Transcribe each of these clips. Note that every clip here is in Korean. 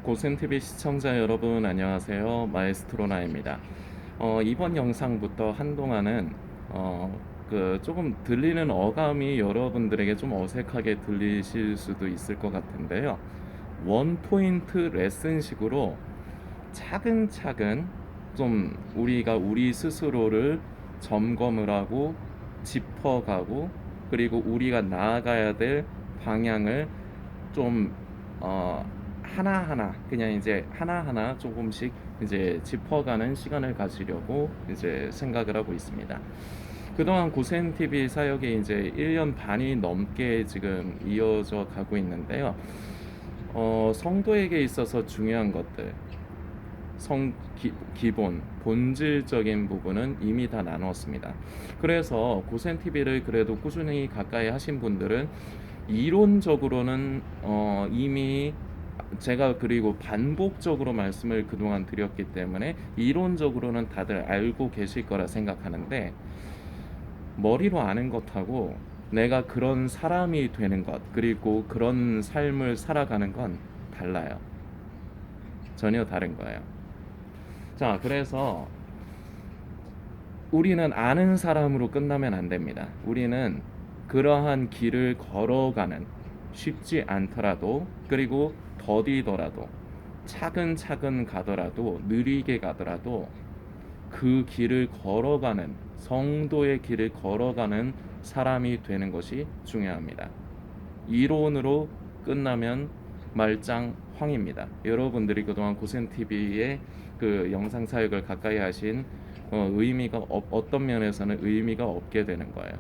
고센TV 시청자 여러분 안녕하세요. 마에스트로나입니다. 이번 영상부터 한동안은 조금 들리는 어감이 여러분들에게 좀 어색하게 들리실 수도 있을 것 같은데요. 원 포인트 레슨식으로 차근차근 좀 우리가 우리 스스로를 점검을 하고 짚어가고, 그리고 우리가 나아가야 될 방향을 좀 하나하나, 그냥 이제 하나하나 조금씩 이제 짚어가는 시간을 가지려고 이제 생각을 하고 있습니다. 그동안 고센TV 사역이 이제 1년 반이 넘게 지금 이어져 가고 있는데요. 성도에게 있어서 중요한 것들, 기본 본질적인 부분은 이미 다 나눴습니다. 그래서 고센TV를 그래도 꾸준히 가까이 하신 분들은 이론적으로는 이미 제가 그리고 반복적으로 말씀을 그동안 드렸기 때문에 이론적으로는 다들 알고 계실 거라 생각하는데, 머리로 아는 것하고 내가 그런 사람이 되는 것, 그리고 그런 삶을 살아가는 건 달라요. 전혀 다른 거예요. 자, 그래서 우리는 아는 사람으로 끝나면 안 됩니다. 우리는 그러한 길을 걸어가는, 쉽지 않더라도, 그리고 더디더라도, 차근차근 가더라도, 느리게 가더라도 그 길을 걸어가는, 성도의 길을 걸어가는 사람이 되는 것이 중요합니다. 이론으로 끝나면 말짱황입니다. 여러분들이 그동안 고센TV의 그 영상 사역을 가까이 하신 의미가 어떤 면에서는 의미가 없게 되는 거예요.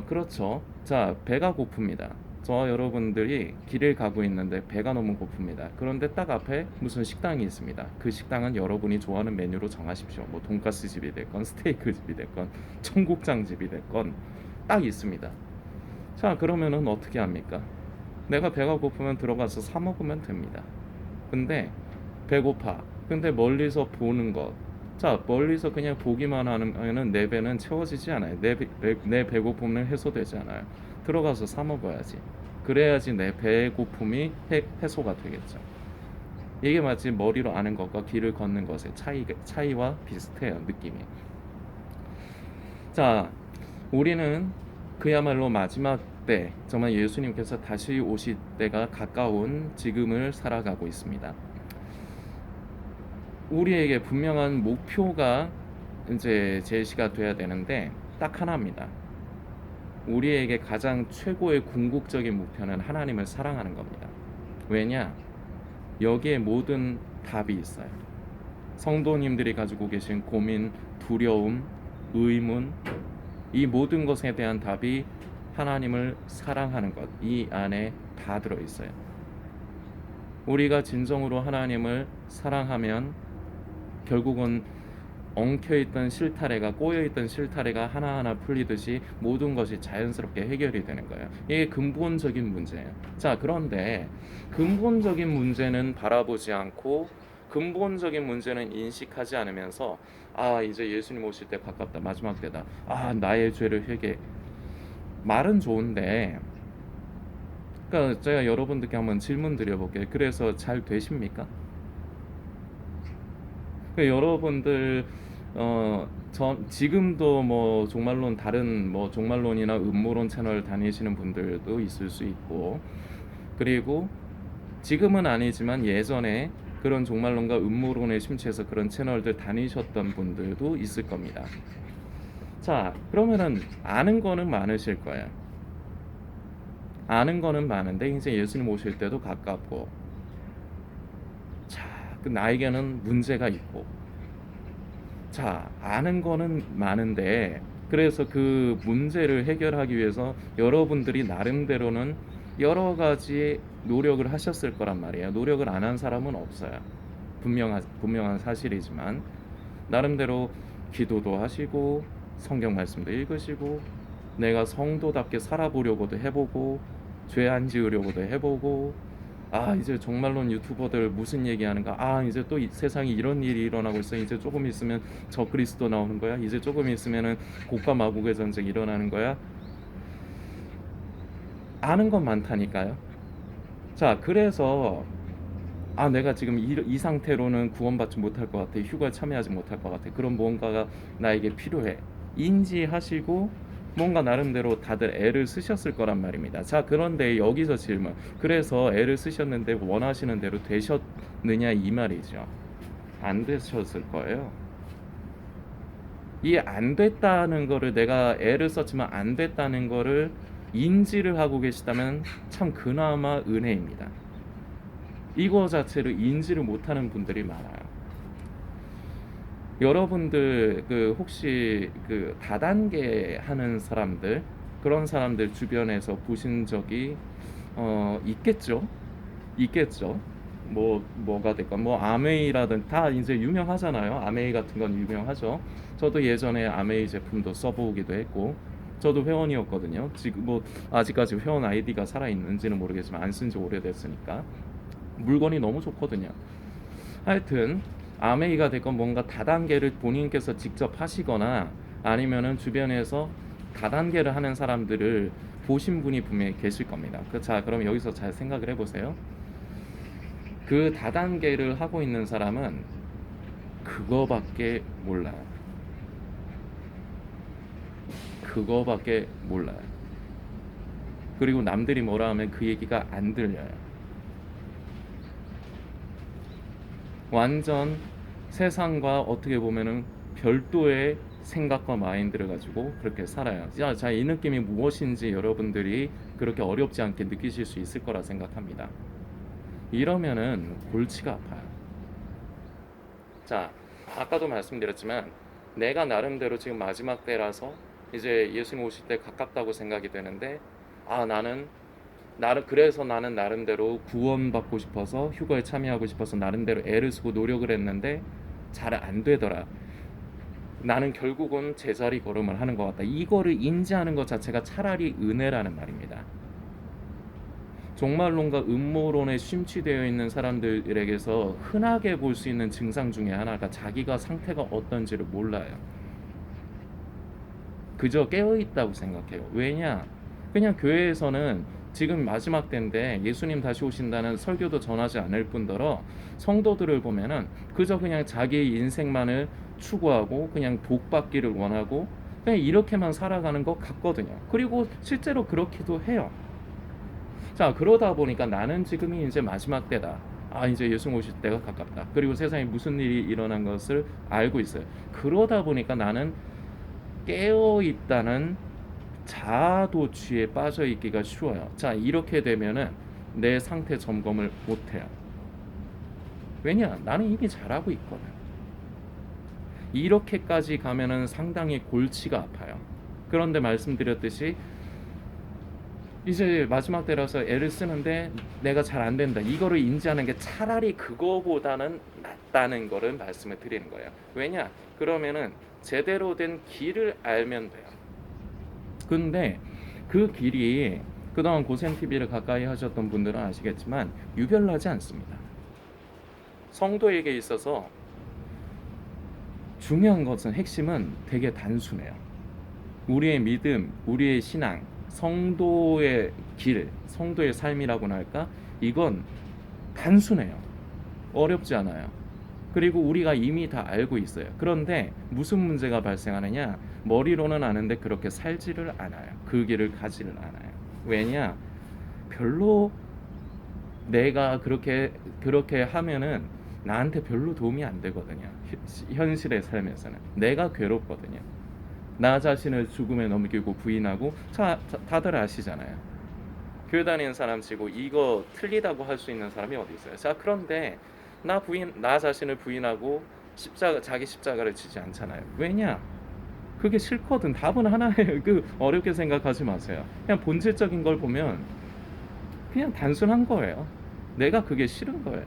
그렇죠. 자, 배가 고픕니다. 저와 여러분들이 길을 가고 있는데 배가 너무 고픕니다. 그런데 딱 앞에 무슨 식당이 있습니다. 그 식당은 여러분이 좋아하는 메뉴로 정하십시오. 뭐 돈가스 집이 됐건 스테이크 집이 됐건 청국장 집이 됐건 딱 있습니다. 자, 그러면은 어떻게 합니까? 내가 배가 고프면 들어가서 사 먹으면 됩니다. 근데 배고파. 근데 멀리서 보는 것. 자, 멀리서 그냥 보기만 하면은 내 배는 채워지지 않아요. 내 배고픔은 해소되지 않아요. 들어가서 사 먹어야지. 그래야지 내 배고픔이 해소가 되겠죠. 이게 마치 머리로 아는 것과 길을 걷는 것의 차이와 비슷해요, 느낌이. 자, 우리는 그야말로 마지막 때, 정말 예수님께서 다시 오실 때가 가까운 지금을 살아가고 있습니다. 우리에게 분명한 목표가 이제 제시가 돼야 되는데 딱 하나입니다. 우리에게 가장 최고의 궁극적인 목표는 하나님을 사랑하는 겁니다. 왜냐? 여기에 모든 답이 있어요. 성도님들이 가지고 계신 고민, 두려움, 의문, 이 모든 것에 대한 답이 하나님을 사랑하는 것, 이 안에 다 들어있어요. 우리가 진정으로 하나님을 사랑하면 결국은 엉켜있던 실타래가, 꼬여있던 실타래가 하나하나 풀리듯이 모든 것이 자연스럽게 해결이 되는 거예요. 이게 근본적인 문제예요. 자, 그런데 근본적인 문제는 바라보지 않고, 근본적인 문제는 인식하지 않으면서, 이제 예수님 오실 때 가깝다, 마지막 때다, 나의 죄를 회개. 말은 좋은데, 그러니까 제가 여러분들께 한번 질문 드려볼게요. 그래서 잘 되십니까? 여러분들 지금도 뭐 종말론, 다른 뭐 종말론이나 음모론 채널 다니시는 분들도 있을 수 있고, 그리고 지금은 아니지만 예전에 그런 종말론과 음모론에 심취해서 그런 채널들 다니셨던 분들도 있을 겁니다. 자, 그러면은 아는 거는 많으실 거예요. 아는 거는 많은데 이제 예수님 오실 때도 가깝고, 자, 그 나에게는 문제가 있고, 자, 아는 거는 많은데, 그래서 그 문제를 해결하기 위해서 여러분들이 나름대로는 여러 가지 노력을 하셨을 거란 말이에요. 노력을 안 한 사람은 없어요. 분명한 사실이지만, 나름대로 기도도 하시고 성경 말씀도 읽으시고, 내가 성도답게 살아보려고도 해보고, 죄 안 지으려고도 해보고, 이제 정말론 유튜버들 무슨 얘기하는가, 이제 또 세상에 이런 일이 일어나고 있어, 이제 조금 있으면 저 그리스도 나오는 거야, 이제 조금 있으면은 고가 마국의 전쟁 일어나는 거야. 아는 건 많다니까요. 자, 그래서 내가 지금 이 상태로는 구원받지 못할 것 같아. 휴가에 참여하지 못할 것 같아. 그런 무언가가 나에게 필요해. 인지하시고 뭔가 나름대로 다들 애를 쓰셨을 거란 말입니다. 자, 그런데 여기서 질문. 그래서 애를 쓰셨는데 원하시는 대로 되셨느냐 이 말이죠. 안 되셨을 거예요. 이 안 됐다는 거를, 내가 애를 썼지만 안 됐다는 거를 인지를 하고 계시다면 참 그나마 은혜입니다. 이거 자체를 인지를 못하는 분들이 많아요. 여러분들 혹시 다단계 하는 사람들, 그런 사람들 주변에서 보신 적이 있겠죠? 있겠죠? 뭐가 될까? 뭐 아메이라든 다 이제 유명하잖아요. 아메이 같은 건 유명하죠. 저도 예전에 아메이 제품도 써보기도 했고, 저도 회원이었거든요. 지금 뭐 아직까지 회원 아이디가 살아 있는지는 모르겠지만 안 쓴 지 오래됐으니까. 물건이 너무 좋거든요. 하여튼 아메이가 됐건 뭔가 다단계를 본인께서 직접 하시거나 아니면은 주변에서 다단계를 하는 사람들을 보신 분이 분명히 계실 겁니다. 자, 그럼 여기서 잘 생각을 해보세요. 그 다단계를 하고 있는 사람은 그거밖에 몰라요. 그거밖에 몰라요. 그리고 남들이 뭐라 하면 그 얘기가 안 들려요. 완전 세상과 어떻게 보면은 별도의 생각과 마인드를 가지고 그렇게 살아요. 자, 이 느낌이 무엇인지 여러분들이 그렇게 어렵지 않게 느끼실 수 있을 거라 생각합니다. 이러면은 골치가 아파요. 자, 아까도 말씀드렸지만 내가 나름대로 지금 마지막 때라서 이제 예수님 오실 때 가깝다고 생각이 되는데, 그래서 나는 나름대로 구원받고 싶어서 휴거에 참여하고 싶어서 나름대로 애를 쓰고 노력을 했는데 잘 안 되더라. 나는 결국은 제자리 걸음을 하는 것 같다. 이거를 인지하는 것 자체가 차라리 은혜라는 말입니다. 종말론과 음모론에 심취되어 있는 사람들에게서 흔하게 볼 수 있는 증상 중에 하나가 자기가 상태가 어떤지를 몰라요. 그저 깨어있다고 생각해요. 왜냐? 그냥 교회에서는 지금 마지막 때인데 예수님 다시 오신다는 설교도 전하지 않을 뿐더러 성도들을 보면은 그저 그냥 자기의 인생만을 추구하고 그냥 복받기를 원하고 그냥 이렇게만 살아가는 것 같거든요. 그리고 실제로 그렇기도 해요. 자, 그러다 보니까 나는 지금이 이제 마지막 때다. 이제 예수 오실 때가 가깝다. 그리고 세상에 무슨 일이 일어난 것을 알고 있어요. 그러다 보니까 나는 깨어 있다는 자아도취에 빠져 있기가 쉬워요. 자, 이렇게 되면은 내 상태 점검을 못 해요. 왜냐? 나는 이미 잘하고 있거든. 이렇게까지 가면은 상당히 골치가 아파요. 그런데 말씀드렸듯이 이제 마지막 때라서 애를 쓰는데 내가 잘 안 된다. 이거를 인지하는 게 차라리 그거보다는 낫다는 거를 말씀을 드리는 거예요. 왜냐? 그러면은 제대로 된 길을 알면 돼요. 근데 그 길이 그동안 고센TV를 가까이 하셨던 분들은 아시겠지만 유별나지 않습니다. 성도에게 있어서 중요한 것은, 핵심은 되게 단순해요. 우리의 믿음, 우리의 신앙, 성도의 길, 성도의 삶이라고나 할까? 이건 단순해요. 어렵지 않아요. 그리고 우리가 이미 다 알고 있어요. 그런데 무슨 문제가 발생하느냐? 머리로는 아는데 그렇게 살지를 않아요. 그 길을 가지를 않아요. 왜냐? 별로 내가 그렇게 하면은 나한테 별로 도움이 안 되거든요. 현실의 삶에서는 내가 괴롭거든요. 나 자신을 죽음에 넘기고 부인하고, 다들 아시잖아요. 교회 다니는 사람 치고 이거 틀리다고 할 수 있는 사람이 어디 있어요? 자, 그런데 나 자신을 부인하고 자기 십자가를 지지 않잖아요. 왜냐? 그게 싫거든. 답은 하나예요. 어렵게 생각하지 마세요. 그냥 본질적인 걸 보면 그냥 단순한 거예요. 내가 그게 싫은 거예요.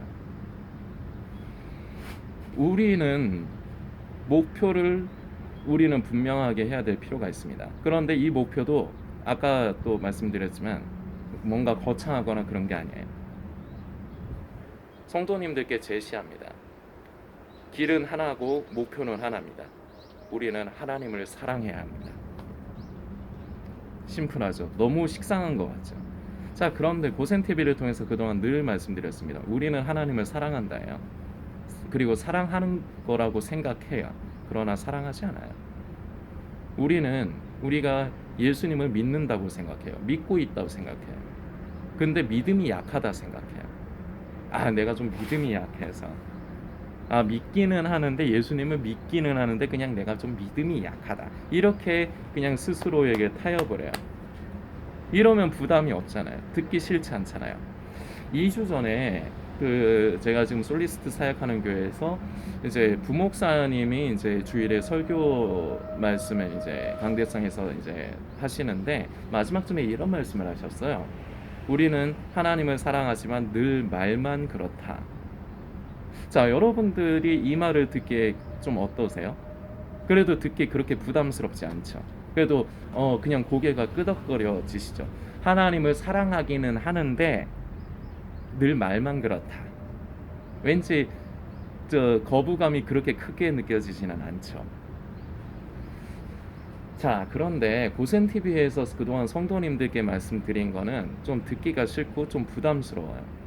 우리는 목표를 우리는 분명하게 해야 될 필요가 있습니다. 그런데 이 목표도 아까 또 말씀드렸지만 뭔가 거창하거나 그런 게 아니에요. 성도님들께 제시합니다. 길은 하나고 목표는 하나입니다. 우리는 하나님을 사랑해야 합니다. 심플하죠. 너무 식상한 것 같죠. 자, 그런데 고센 TV를 통해서 그동안 늘 말씀드렸습니다. 우리는 하나님을 사랑한다예요. 그리고 사랑하는 거라고 생각해요. 그러나 사랑하지 않아요. 우리가 예수님을 믿는다고 생각해요. 믿고 있다고 생각해요. 근데 믿음이 약하다 생각해요. 내가 좀 믿음이 약해서. 믿기는 하는데, 예수님을 믿기는 하는데 그냥 내가 좀 믿음이 약하다. 이렇게 그냥 스스로에게 타협을 해요. 이러면 부담이 없잖아요. 듣기 싫지 않잖아요. 2주 전에 제가 지금 솔리스트 사역하는 교회에서 이제 부목사님이 이제 주일에 설교 말씀을 이제 강대상에서 이제 하시는데, 마지막쯤에 이런 말씀을 하셨어요. 우리는 하나님을 사랑하지만 늘 말만 그렇다. 자, 여러분들이 이 말을 듣기에 좀 어떠세요? 그래도 듣기 그렇게 부담스럽지 않죠. 그래도 그냥 고개가 끄덕거려지시죠. 하나님을 사랑하기는 하는데 늘 말만 그렇다. 왠지 거부감이 그렇게 크게 느껴지지는 않죠. 자, 그런데 고센 TV에서 그동안 성도님들께 말씀드린 거는 좀 듣기가 싫고 좀 부담스러워요.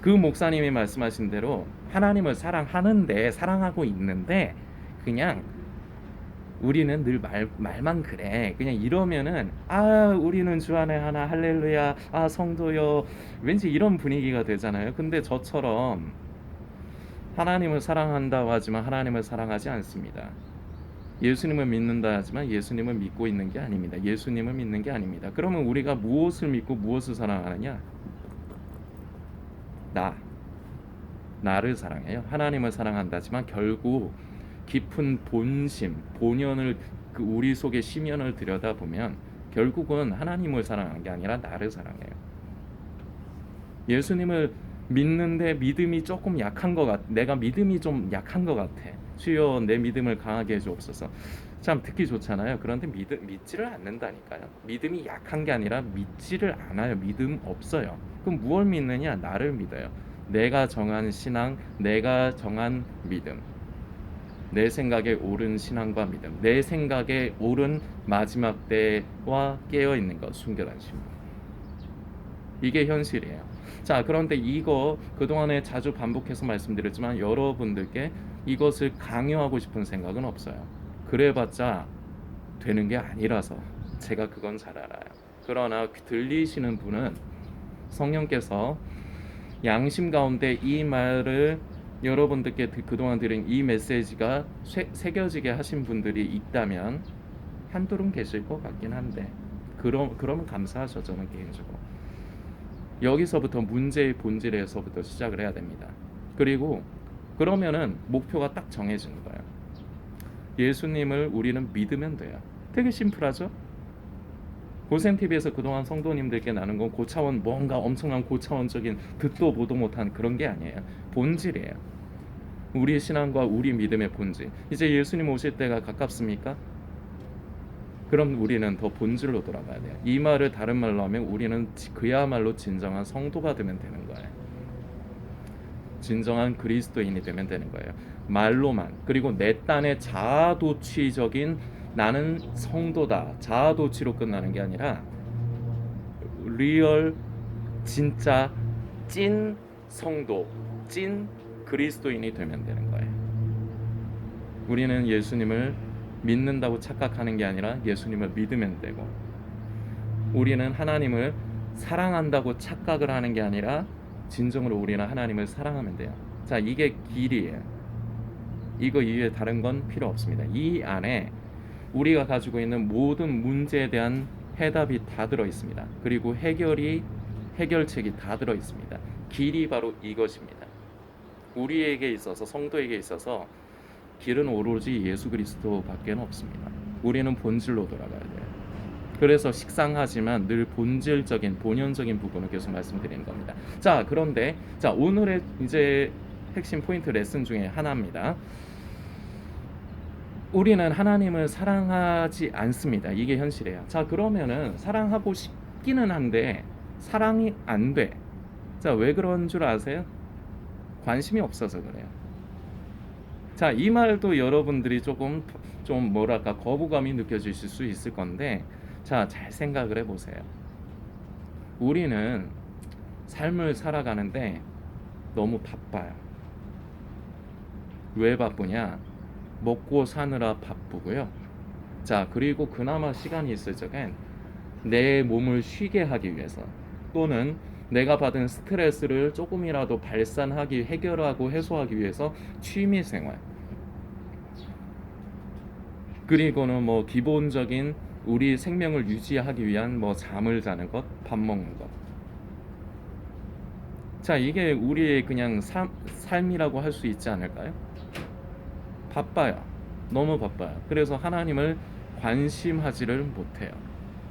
그 목사님이 말씀하신 대로 하나님을 사랑하고 있는데 그냥 우리는 늘 말만 그래. 그냥 이러면은 우리는 주 안에 하나 할렐루야, 성도요, 왠지 이런 분위기가 되잖아요. 근데 저처럼 하나님을 사랑한다고 하지만 하나님을 사랑하지 않습니다. 예수님을 믿는다 하지만 예수님을 믿고 있는 게 아닙니다. 예수님을 믿는 게 아닙니다. 그러면 우리가 무엇을 믿고 무엇을 사랑하느냐? 나를 사랑해요. 하나님을 사랑한다지만 결국 깊은 본심, 본연을 우리 속의 심연을 들여다보면 결국은 하나님을 사랑하는 게 아니라 나를 사랑해요. 예수님을 믿는데 믿음이 조금 약한 것 같아. 내가 믿음이 좀 약한 것 같아. 주여 내 믿음을 강하게 해주옵소서. 참 듣기 좋잖아요. 그런데 믿지를 않는다니까요. 믿음이 약한 게 아니라 믿지를 않아요. 믿음 없어요. 그럼 무엇을 믿느냐? 나를 믿어요. 내가 정한 신앙, 내가 정한 믿음, 내 생각에 옳은 신앙과 믿음, 내 생각에 옳은 마지막 때와 깨어있는 것, 순결한 신분. 이게 현실이에요. 자, 그런데 이거 그동안에 자주 반복해서 말씀드렸지만 여러분들께 이것을 강요하고 싶은 생각은 없어요. 그래봤자 되는 게 아니라서 제가 그건 잘 알아요. 그러나 들리시는 분은 성령께서 양심 가운데 이 말을 여러분들께 그동안 드린 이 메시지가 새겨지게 하신 분들이 있다면 한둘은 계실 것 같긴 한데, 그러면 감사하죠. 저는 개인적으로 여기서부터 문제의 본질에서부터 시작을 해야 됩니다. 그리고 그러면은 목표가 딱 정해지는 거예요. 예수님을 우리는 믿으면 돼요. 되게 심플하죠? 고센 TV에서 그동안 성도님들께 나눈 건 고차원, 뭔가 엄청난 고차원적인 듣도 보도 못한 그런 게 아니에요. 본질이에요. 우리 신앙과 우리 믿음의 본질. 이제 예수님 오실 때가 가깝습니까? 그럼 우리는 더 본질로 돌아가야 돼요. 이 말을 다른 말로 하면 우리는 그야말로 진정한 성도가 되면 되는 거예요. 진정한 그리스도인이 되면 되는 거예요. 말로만. 그리고 내 딴의 자아도취적인 나는 성도다, 자아도취로 끝나는 게 아니라 리얼, 진짜 찐 성도, 찐 그리스도인이 되면 되는 거예요. 우리는 예수님을 믿는다고 착각하는 게 아니라 예수님을 믿으면 되고, 우리는 하나님을 사랑한다고 착각을 하는 게 아니라 진정으로 우리는 하나님을 사랑하면 돼요. 자, 이게 길이에요. 이거 이외에 다른 건 필요 없습니다. 이 안에 우리가 가지고 있는 모든 문제에 대한 해답이 다 들어 있습니다. 그리고 해결책이 다 들어 있습니다. 길이 바로 이것입니다. 우리에게 있어서, 성도에게 있어서 길은 오로지 예수 그리스도밖에 없습니다. 우리는 본질로 돌아가야 돼요. 그래서 식상하지만 늘 본질적인, 본연적인 부분을 계속 말씀드리는 겁니다. 자, 그런데 오늘의 이제 핵심 포인트 레슨 중에 하나입니다. 우리는 하나님을 사랑하지 않습니다. 이게 현실이에요. 자, 그러면은 사랑하고 싶기는 한데 사랑이 안 돼. 자, 왜 그런 줄 아세요? 관심이 없어서 그래요. 자, 이 말도 여러분들이 조금 좀 뭐랄까 거부감이 느껴지실 수 있을 건데, 자, 잘 생각을 해보세요. 우리는 삶을 살아가는데 너무 바빠요. 왜 바쁘냐? 먹고 사느라 바쁘고요. 자, 그리고 그나마 시간이 있을 적엔 내 몸을 쉬게 하기 위해서, 또는 내가 받은 스트레스를 조금이라도 발산하기, 해결하고 해소하기 위해서 취미 생활, 그리고는 뭐 기본적인 우리 생명을 유지하기 위한 뭐 잠을 자는 것, 밥 먹는 것. 자, 이게 우리의 그냥 삶이라고 할 수 있지 않을까요? 바빠요. 너무 바빠요. 그래서 하나님을 관심하지를 못해요.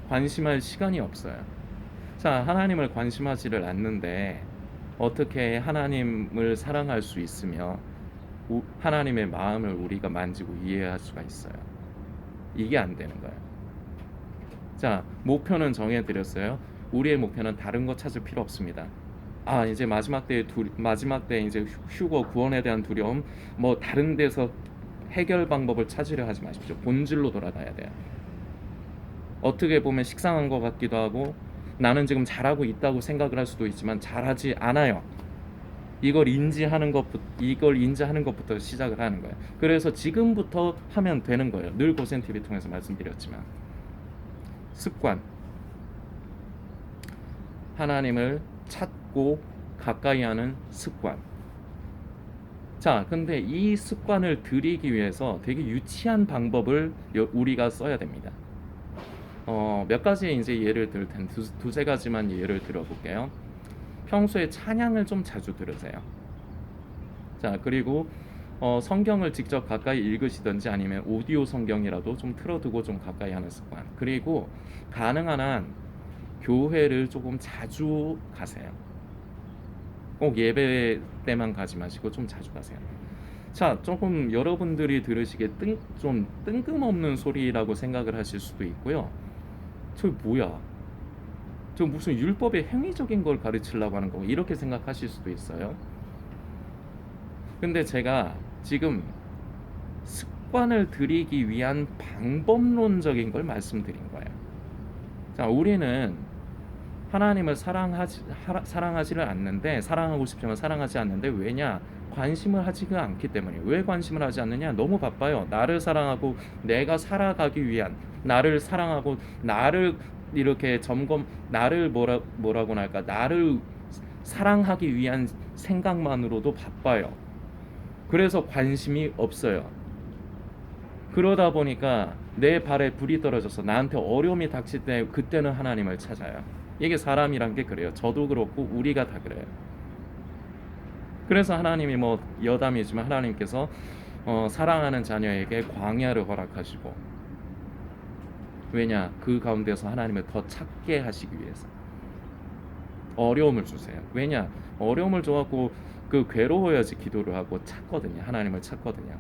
관심할 시간이 없어요. 자, 하나님을 관심하지를 않는데 어떻게 하나님을 사랑할 수 있으며 하나님의 마음을 우리가 만지고 이해할 수가 있어요? 이게 안 되는 거예요. 자, 목표는 정해드렸어요. 우리의 목표는 다른 거 찾을 필요 없습니다. 이제 마지막 때 이제 휴거 구원에 대한 두려움, 뭐 다른 데서 해결 방법을 찾으려 하지 마십시오. 본질로 돌아가야 돼요. 어떻게 보면 식상한 것 같기도 하고, 나는 지금 잘하고 있다고 생각을 할 수도 있지만 잘하지 않아요. 이걸 인지하는 것부터 시작을 하는 거예요. 그래서 지금부터 하면 되는 거예요. 늘 고센TV 통해서 말씀드렸지만, 습관, 하나님을 찾고 가까이 하는 습관. 자, 근데 이 습관을 들이기 위해서 되게 유치한 방법을 우리가 써야 됩니다. 몇 가지 이제 예를 들 텐데, 두세 가지만 예를 들어볼게요. 평소에 찬양을 좀 자주 들으세요. 자, 그리고 성경을 직접 가까이 읽으시든지 아니면 오디오 성경이라도 좀 틀어두고 좀 가까이 하는 습관. 그리고 가능한 한 교회를 조금 자주 가세요. 꼭 예배 때만 가지 마시고 좀 자주 가세요. 자, 조금 여러분들이 들으시기에 좀 뜬금없는 소리라고 생각을 하실 수도 있고요. 저 뭐야? 저 무슨 율법의 행위적인 걸 가르치려고 하는 거, 이렇게 생각하실 수도 있어요. 근데 제가 지금 습관을 들이기 위한 방법론적인 걸 말씀드린 거예요. 자, 우리는 하나님을 사랑하지를 않는데, 사랑하고 싶지만 사랑하지 않는데, 왜냐? 관심을 하지가 않기 때문이에요. 왜 관심을 하지 않느냐? 너무 바빠요. 나를 사랑하고 내가 살아가기 위한, 나를 사랑하고 나를 이렇게 나를 뭐라고나 할까? 나를 사랑하기 위한 생각만으로도 바빠요. 그래서 관심이 없어요. 그러다 보니까 내 발에 불이 떨어져서 나한테 어려움이 닥칠 때, 그때는 하나님을 찾아요. 이게 사람이란 게 그래요. 저도 그렇고 우리가 다 그래요. 그래서 하나님이 뭐 여담이지만 하나님께서 사랑하는 자녀에게 광야를 허락하시고, 왜냐? 그 가운데서 하나님을 더 찾게 하시기 위해서 어려움을 주세요. 왜냐? 어려움을 줘갖고 괴로워야지 기도를 하고 찾거든요. 하나님을 찾거든요.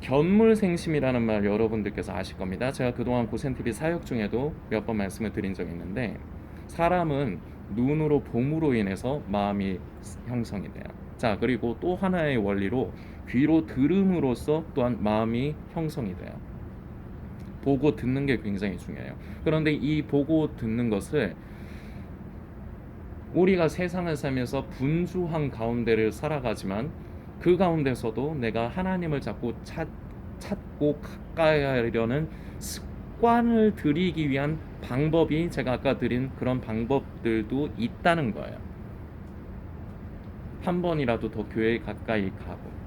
견물생심이라는 말 여러분들께서 아실 겁니다. 제가 그동안 고센TV 사역 중에도 몇 번 말씀을 드린 적이 있는데, 사람은 눈으로 봄으로 인해서 마음이 형성이 돼요. 자, 그리고 또 하나의 원리로 귀로 들음으로써 또한 마음이 형성이 돼요. 보고 듣는 게 굉장히 중요해요. 그런데 이 보고 듣는 것을 우리가 세상을 살면서 분주한 가운데를 살아가지만, 그 가운데서도 내가 하나님을 찾고 가까이 하려는 습관을 들이기 위한 방법이, 제가 아까 드린 그런 방법들도 있다는 거예요. 한 번이라도 더 교회에 가까이 가고.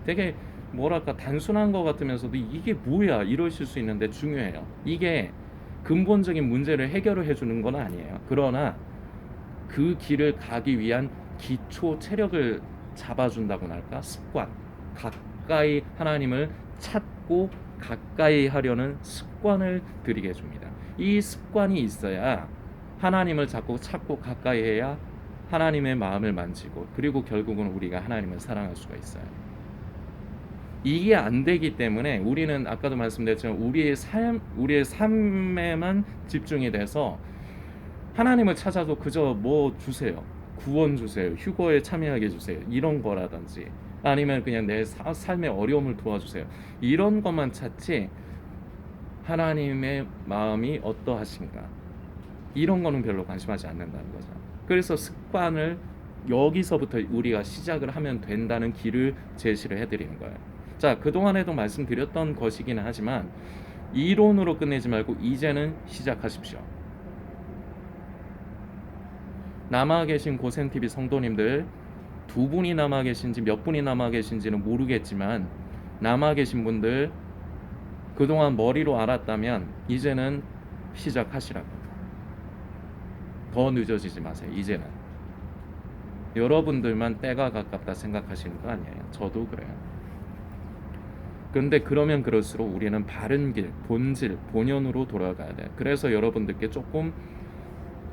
되게 뭐랄까 단순한 것 같으면서도 이게 뭐야 이러실 수 있는데 중요해요. 이게 근본적인 문제를 해결을 해주는 건 아니에요. 그러나 그 길을 가기 위한 기초 체력을 잡아준다고나 할까? 습관, 가까이 하나님을 찾고 가까이 하려는 습관을 들이게 해줍니다. 이 습관이 있어야 하나님을 찾고 가까이 해야 하나님의 마음을 만지고, 그리고 결국은 우리가 하나님을 사랑할 수가 있어요. 이게 안 되기 때문에 우리는 아까도 말씀드렸지만 우리의 삶에만 집중이 돼서, 하나님을 찾아도 그저 뭐 주세요, 구원 주세요, 휴거에 참여하게 해주세요, 이런 거라든지, 아니면 그냥 내 삶의 어려움을 도와주세요, 이런 것만 찾지, 하나님의 마음이 어떠하신가, 이런 거는 별로 관심하지 않는다는 거죠. 그래서 습관을 여기서부터 우리가 시작을 하면 된다는 길을 제시를 해드리는 거예요. 자, 그동안에도 말씀드렸던 것이기는 하지만 이론으로 끝내지 말고 이제는 시작하십시오. 남아 계신 고센TV 성도님들, 두 분이 남아 계신지 몇 분이 남아 계신지는 모르겠지만 남아 계신 분들, 그동안 머리로 알았다면 이제는 시작하시라고. 더 늦어지지 마세요. 이제는 여러분들만 때가 가깝다 생각하시는 거 아니에요. 저도 그래요. 근데 그러면 그럴수록 우리는 바른 길, 본질, 본연으로 돌아가야 돼요. 그래서 여러분들께 조금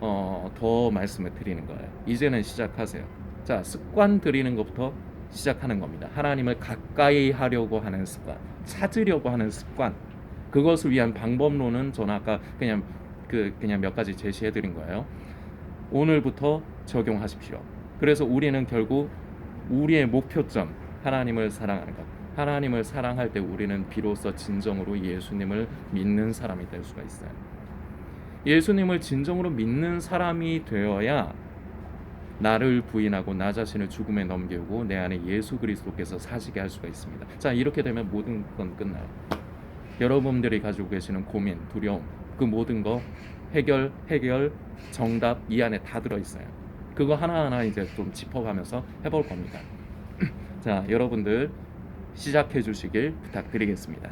더 말씀을 드리는 거예요. 이제는 시작하세요. 자, 습관 들이는 것부터 시작하는 겁니다. 하나님을 가까이 하려고 하는 습관, 찾으려고 하는 습관, 그것을 위한 방법론은 저는 아까 그냥 몇 가지 제시해 드린 거예요. 오늘부터 적용하십시오. 그래서 우리는 결국 우리의 목표점, 하나님을 사랑하는 것. 하나님을 사랑할 때 우리는 비로소 진정으로 예수님을 믿는 사람이 될 수가 있어요. 예수님을 진정으로 믿는 사람이 되어야 나를 부인하고 나 자신을 죽음에 넘기고 내 안에 예수 그리스도께서 사시게 할 수가 있습니다. 자, 이렇게 되면 모든 건 끝나요. 여러분들이 가지고 계시는 고민, 두려움, 그 모든 거 해결, 정답 이 안에 다 들어있어요. 그거 하나하나 이제 좀 짚어가면서 해볼 겁니다. 자, 여러분들 시작해 주시길 부탁드리겠습니다.